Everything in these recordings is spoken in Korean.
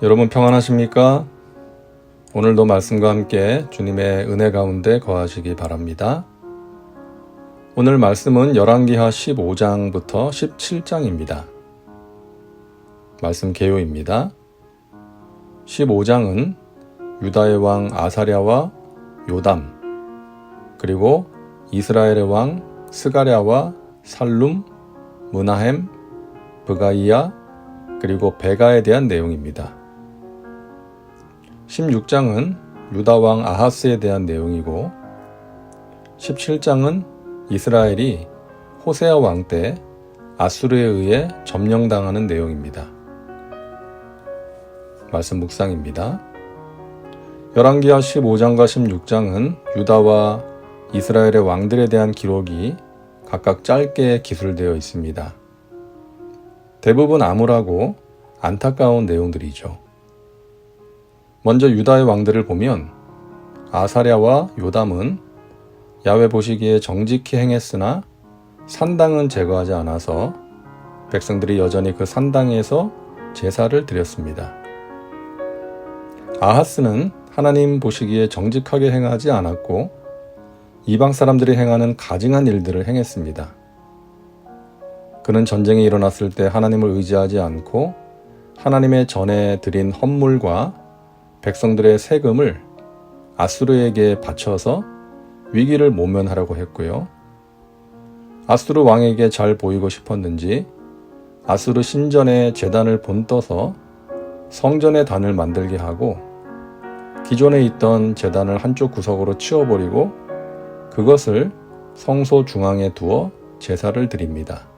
여러분 평안하십니까? 오늘도 말씀과 함께 주님의 은혜 가운데 거하시기 바랍니다. 오늘 말씀은 열왕기하 15장부터 17장입니다. 말씀 개요입니다. 15장은 유다의 왕 아사랴와 요담, 그리고 이스라엘의 왕 스가랴와 살룸, 므나헴, 브가이야, 그리고 베가에 대한 내용입니다. 16장은 유다 왕 아하스에 대한 내용이고 17장은 이스라엘이 호세아 왕 때 아수르에 의해 점령당하는 내용입니다. 말씀 묵상입니다. 열왕기하 15장과 16장은 유다와 이스라엘의 왕들에 대한 기록이 각각 짧게 기술되어 있습니다. 대부분 암울하고 안타까운 내용들이죠. 먼저 유다의 왕들을 보면 아사랴와 요담은 야훼 보시기에 정직히 행했으나 산당은 제거하지 않아서 백성들이 여전히 그 산당에서 제사를 드렸습니다. 아하스는 하나님 보시기에 정직하게 행하지 않았고 이방 사람들이 행하는 가증한 일들을 행했습니다. 그는 전쟁이 일어났을 때 하나님을 의지하지 않고 하나님의 전에 드린 헌물과 백성들의 세금을 아수르에게 바쳐서 위기를 모면하려고 했고요. 아수르 왕에게 잘 보이고 싶었는지 아수르 신전에 제단을 본떠서 성전의 단을 만들게 하고 기존에 있던 제단을 한쪽 구석으로 치워버리고 그것을 성소 중앙에 두어 제사를 드립니다.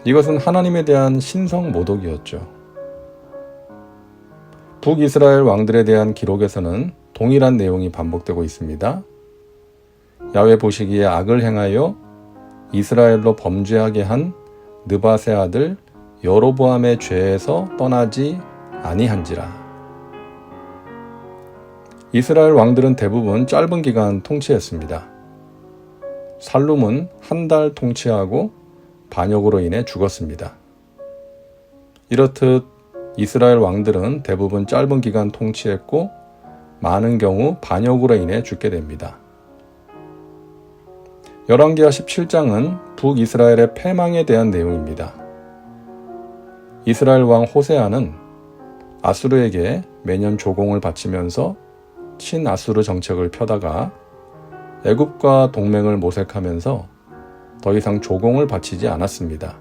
이것은 하나님에 대한 신성 모독이었죠. 북이스라엘 왕들에 대한 기록에서는 동일한 내용이 반복되고 있습니다. 야훼 보시기에 악을 행하여 이스라엘로 범죄하게 한 느밧의 아들 여로보암의 죄에서 떠나지 아니한지라. 이스라엘 왕들은 대부분 짧은 기간 통치했습니다. 살룸은 한 달 통치하고 반역으로 인해 죽었습니다. 이렇듯 이스라엘 왕들은 대부분 짧은 기간 통치했고 많은 경우 반역으로 인해 죽게 됩니다. 열왕기하 17장은 북이스라엘의 패망에 대한 내용입니다. 이스라엘 왕 호세아는 아수르에게 매년 조공을 바치면서 친아수르 정책을 펴다가 애굽과 동맹을 모색하면서 더 이상 조공을 바치지 않았습니다.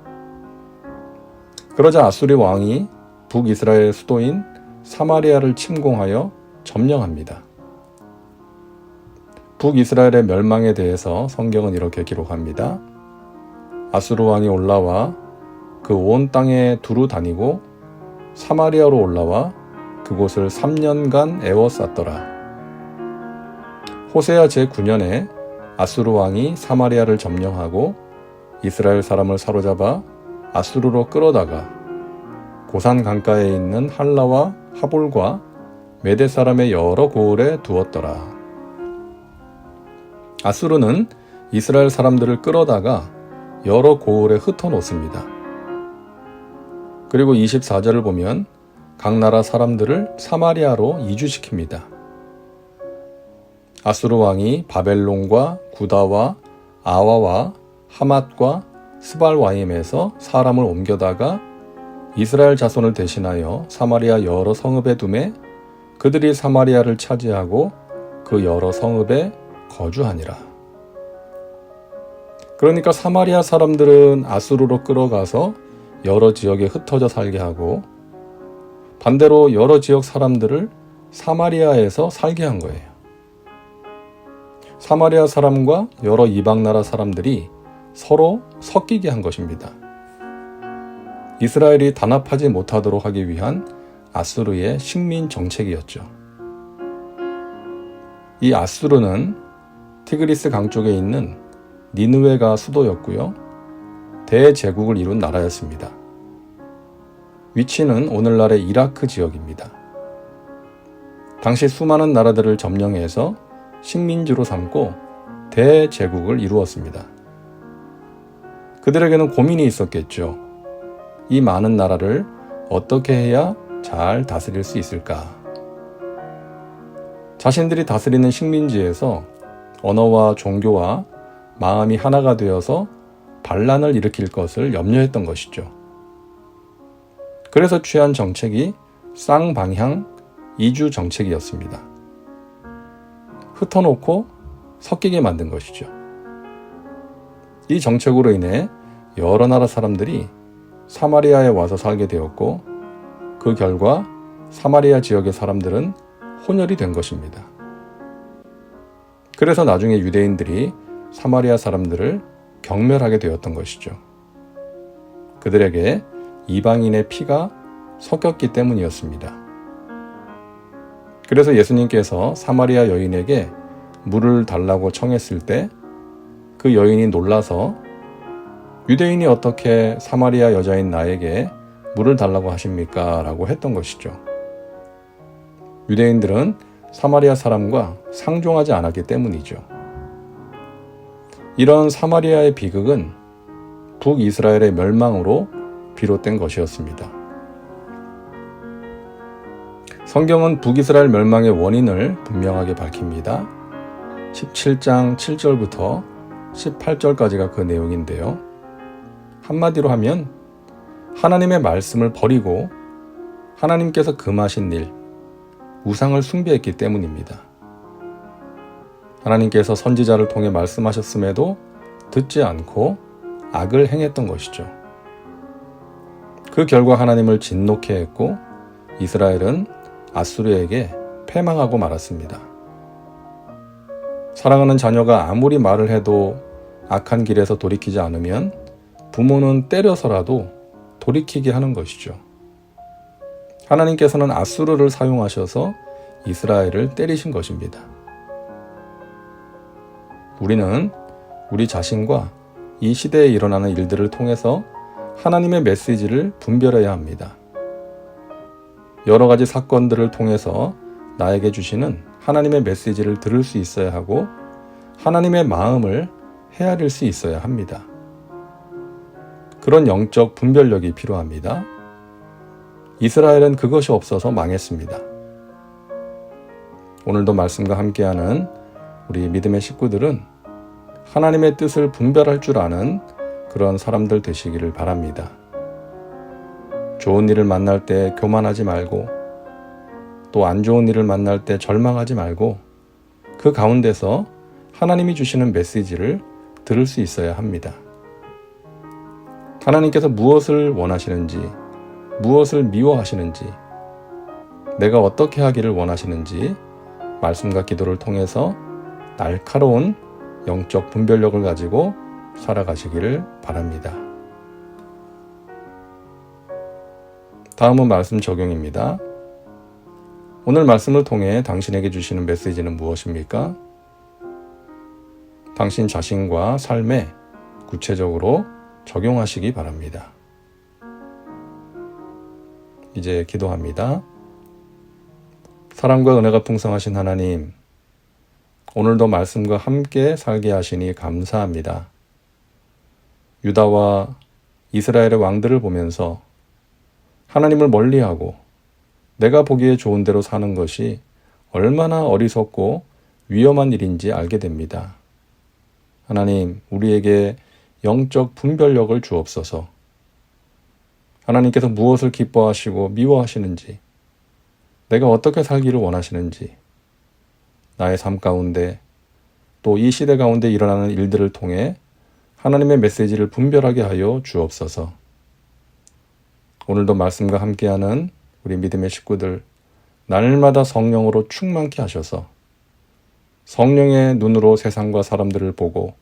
그러자 아수르 왕이 북이스라엘 수도인 사마리아를 침공하여 점령합니다. 북이스라엘의 멸망에 대해서 성경은 이렇게 기록합니다. 아수르 왕이 올라와 그 온 땅에 두루 다니고 사마리아로 올라와 그곳을 3년간 에워쌌더라. 호세아 제9년에 아수르 왕이 사마리아를 점령하고 이스라엘 사람을 사로잡아 아수르로 끌어다가 고산 강가에 있는 할라와 하볼과 메대 사람의 여러 고을에 두었더라. 아수르는 이스라엘 사람들을 끌어다가 여러 고을에 흩어놓습니다. 그리고 24절을 보면 각 나라 사람들을 사마리아로 이주시킵니다. 아수르 왕이 바벨론과 구다와 아와와 하맛과 스발와임에서 사람을 옮겨다가 이스라엘 자손을 대신하여 사마리아 여러 성읍에 두매 그들이 사마리아를 차지하고 그 여러 성읍에 거주하니라. 그러니까 사마리아 사람들은 아수르로 끌어가서 여러 지역에 흩어져 살게 하고 반대로 여러 지역 사람들을 사마리아에서 살게 한 거예요. 사마리아 사람과 여러 이방 나라 사람들이 서로 섞이게 한 것입니다. 이스라엘이 단합하지 못하도록 하기 위한 아수르의 식민 정책이었죠. 이 아수르는 티그리스 강 쪽에 있는 니느웨가 수도였고요. 대제국을 이룬 나라였습니다. 위치는 오늘날의 이라크 지역입니다. 당시 수많은 나라들을 점령해서 식민지로 삼고 대제국을 이루었습니다. 그들에게는 고민이 있었겠죠. 이 많은 나라를 어떻게 해야 잘 다스릴 수 있을까? 자신들이 다스리는 식민지에서 언어와 종교와 마음이 하나가 되어서 반란을 일으킬 것을 염려했던 것이죠. 그래서 취한 정책이 쌍방향 이주 정책이었습니다. 흩어놓고 섞이게 만든 것이죠. 이 정책으로 인해 여러 나라 사람들이 사마리아에 와서 살게 되었고, 그 결과 사마리아 지역의 사람들은 혼혈이 된 것입니다. 그래서 나중에 유대인들이 사마리아 사람들을 경멸하게 되었던 것이죠. 그들에게 이방인의 피가 섞였기 때문이었습니다. 그래서 예수님께서 사마리아 여인에게 물을 달라고 청했을 때 그 여인이 놀라서 유대인이 어떻게 사마리아 여자인 나에게 물을 달라고 하십니까? 라고 했던 것이죠. 유대인들은 사마리아 사람과 상종하지 않았기 때문이죠. 이런 사마리아의 비극은 북이스라엘의 멸망으로 비롯된 것이었습니다. 성경은 북이스라엘 멸망의 원인을 분명하게 밝힙니다. 17장 7절부터 18절까지가 그 내용인데요. 한마디로 하면 하나님의 말씀을 버리고 하나님께서 금하신 일, 우상을 숭배했기 때문입니다. 하나님께서 선지자를 통해 말씀하셨음에도 듣지 않고 악을 행했던 것이죠. 그 결과 하나님을 진노케 했고 이스라엘은 아수르에게 패망하고 말았습니다. 사랑하는 자녀가 아무리 말을 해도 악한 길에서 돌이키지 않으면 부모는 때려서라도 돌이키게 하는 것이죠. 하나님께서는 아수르를 사용하셔서 이스라엘을 때리신 것입니다. 우리는 우리 자신과 이 시대에 일어나는 일들을 통해서 하나님의 메시지를 분별해야 합니다. 여러 가지 사건들을 통해서 나에게 주시는 하나님의 메시지를 들을 수 있어야 하고 하나님의 마음을 헤아릴 수 있어야 합니다. 그런 영적 분별력이 필요합니다. 이스라엘은 그것이 없어서 망했습니다. 오늘도 말씀과 함께하는 우리 믿음의 식구들은 하나님의 뜻을 분별할 줄 아는 그런 사람들 되시기를 바랍니다. 좋은 일을 만날 때 교만하지 말고 또 안 좋은 일을 만날 때 절망하지 말고 그 가운데서 하나님이 주시는 메시지를 들을 수 있어야 합니다. 하나님께서 무엇을 원하시는지, 무엇을 미워하시는지, 내가 어떻게 하기를 원하시는지 말씀과 기도를 통해서 날카로운 영적 분별력을 가지고 살아가시기를 바랍니다. 다음은 말씀 적용입니다. 오늘 말씀을 통해 당신에게 주시는 메시지는 무엇입니까? 당신 자신과 삶에 구체적으로 적용하시기 바랍니다. 이제 기도합니다. 사랑과 은혜가 풍성하신 하나님, 오늘도 말씀과 함께 살게 하시니 감사합니다. 유다와 이스라엘의 왕들을 보면서 하나님을 멀리하고 내가 보기에 좋은 대로 사는 것이 얼마나 어리석고 위험한 일인지 알게 됩니다. 하나님, 우리에게 영적 분별력을 주옵소서. 하나님께서 무엇을 기뻐하시고 미워하시는지, 내가 어떻게 살기를 원하시는지, 나의 삶 가운데 또 이 시대 가운데 일어나는 일들을 통해 하나님의 메시지를 분별하게 하여 주옵소서. 오늘도 말씀과 함께하는 우리 믿음의 식구들, 날마다 성령으로 충만케 하셔서 성령의 눈으로 세상과 사람들을 보고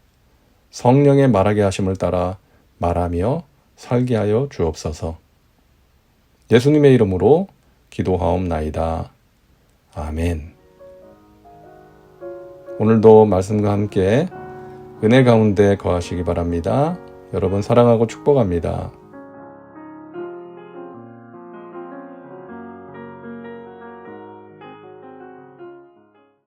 성령의 말하게 하심을 따라 말하며 살게 하여 주옵소서. 예수님의 이름으로 기도하옵나이다. 아멘. 오늘도 말씀과 함께 은혜 가운데 거하시기 바랍니다. 여러분 사랑하고 축복합니다.